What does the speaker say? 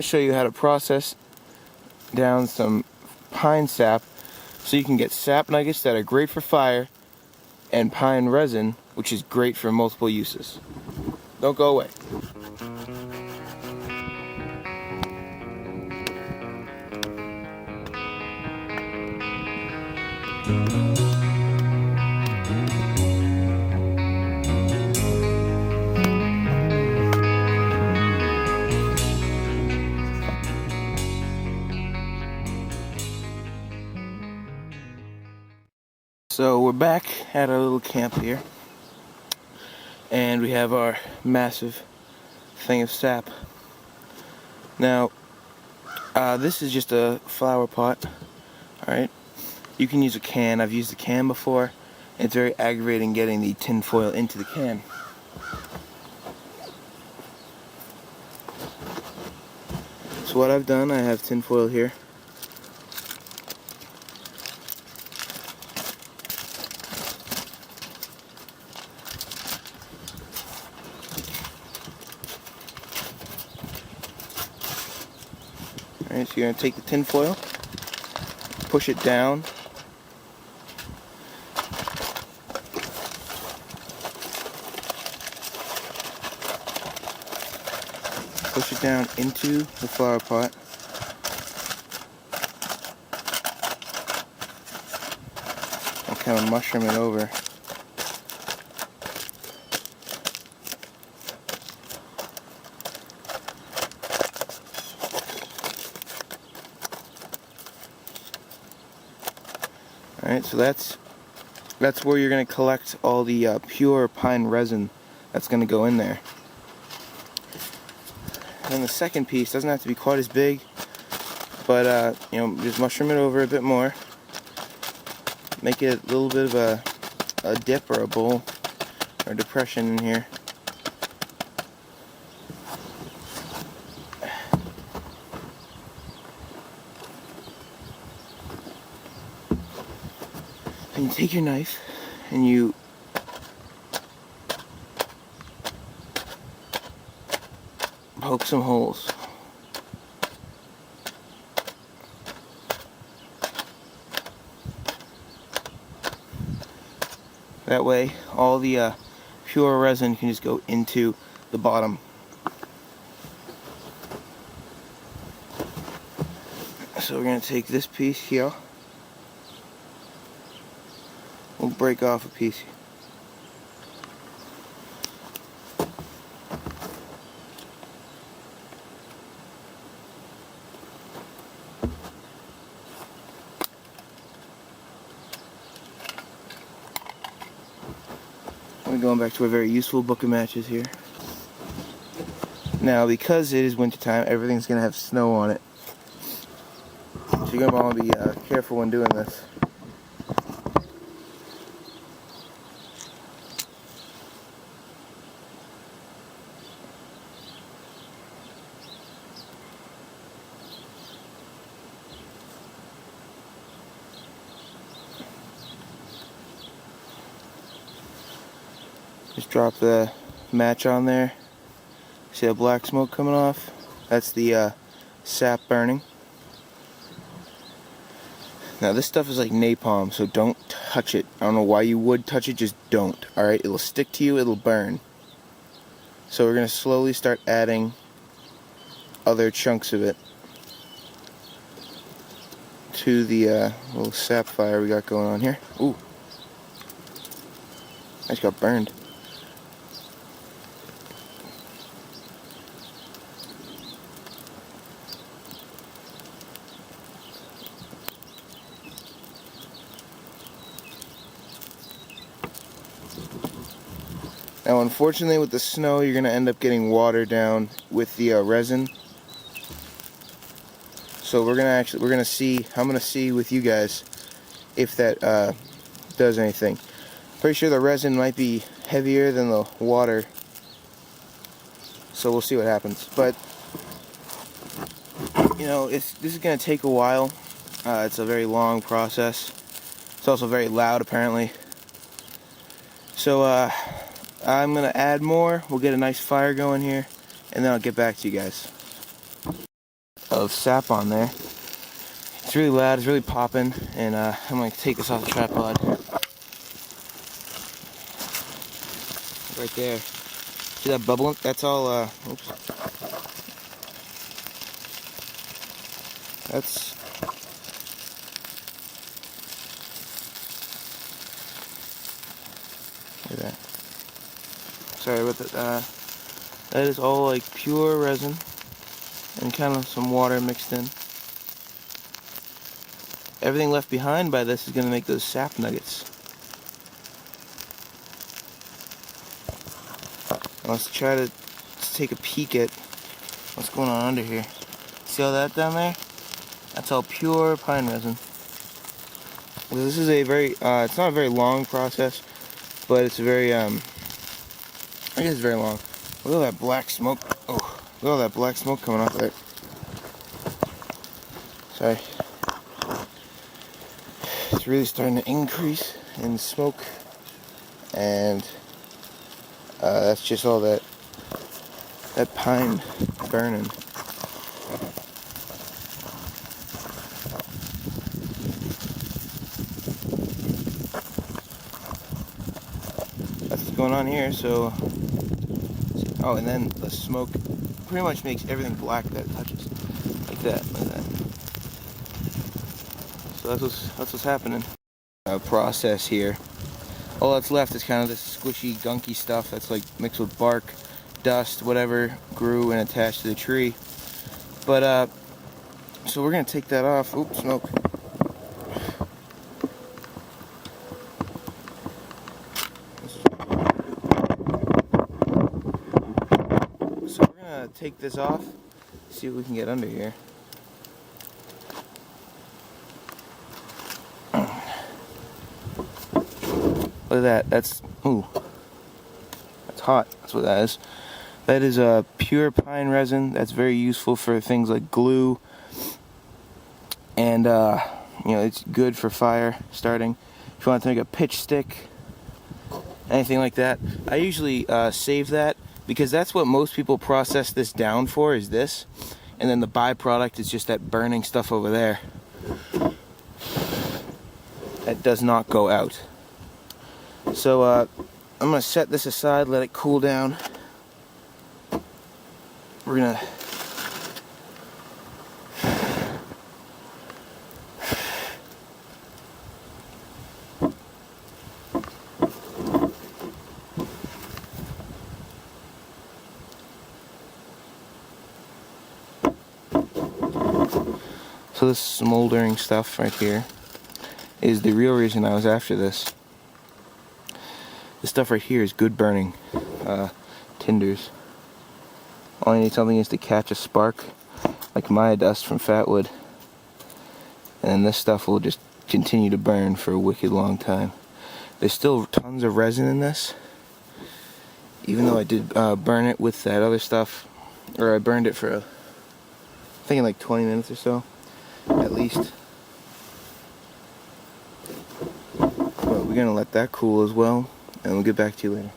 Show you how to process down some pine sap so you can get sap nuggets that are great for fire and pine resin, which is great for multiple uses. Don't go away. So we're back at our little camp here, and we have our massive thing of sap. Now, this is just a flower pot, alright? You can use a can. I've used a can before. It's very aggravating getting the tin foil into the can. So what I've done, I have tin foil here. Alright, so you're going to take the tin foil, push it down, push it down into the flower pot, and kind of mushroom it over. Alright, so that's where you're going to collect all the pure pine resin that's going to go in there. And then the second piece doesn't have to be quite as big, but you know, just mushroom it over a bit more. Make it a little bit of a dip or a bowl or depression in here. And you take your knife and you poke some holes. That way all the pure resin can just go into the bottom. So we're going to take this piece here. We'll break off a piece. We're going back to a very useful book of matches here. Now, because it is wintertime, everything's going to have snow on it. So you're going to want to be careful when doing this. Just drop the match on there. See that black smoke coming off? That's the sap burning. Now this stuff is like napalm, so don't touch it. I don't know why you would touch it, just don't. Alright, it'll stick to you, it'll burn. So we're going to slowly start adding other chunks of it to the little sap fire we got going on here. Ooh. I just got burned. Now, unfortunately, with the snow, you're going to end up getting water down with the resin. So we're going to see. I'm going to see with you guys if that does anything. Pretty sure the resin might be heavier than the water, so we'll see what happens. But you know, this is going to take a while. It's a very long process. It's also very loud, apparently. So I'm going to add more. We'll get a nice fire going here, and then I'll get back to you guys. of sap on there. It's really loud, it's really popping, and I'm going to take this off the tripod. Right there. See that bubbling? That's all, oops. That's... Look at that. Sorry about that. That is all like pure resin and kind of some water mixed in. Everything left behind by this is going to make those sap nuggets. Let's try to take a peek at what's going on under here. See all that down there? That's all pure pine resin. This is a very, it's not a very long process, but it's a very, I guess it's very long. Look at that black smoke. Oh, look at all that black smoke coming off there. Sorry. It's really starting to increase in smoke, and that's just all that pine burning. That's what's going on here. So, oh, and then the smoke pretty much makes everything black that it touches, like that. So that's what's happening. Process here. All that's left is kind of this squishy, gunky stuff that's like mixed with bark, dust, whatever grew and attached to the tree. But so we're gonna take that off. Oops, smoke. So we're gonna take this off, see what we can get under here. Look at that. That's, ooh, that's hot. That's what that is. That is pure pine resin. That's very useful for things like glue, and you know, it's good for fire starting. If you want to make a pitch stick, anything like that. I usually save that because that's what most people process this down for, is this, and then the byproduct is just that burning stuff over there that does not go out. So I'm going to set this aside, let it cool down. We're going to so this smoldering stuff right here is the real reason I was after this. This stuff right here is good burning tinders. All you need something is to catch a spark, like Maya dust from fatwood, and then this stuff will just continue to burn for a wicked long time. There's still tons of resin in this, even though I did burn it with that other stuff, or I burned it for I think like 20 minutes or so, at least. But we're gonna let that cool as well, and we'll get back to you later.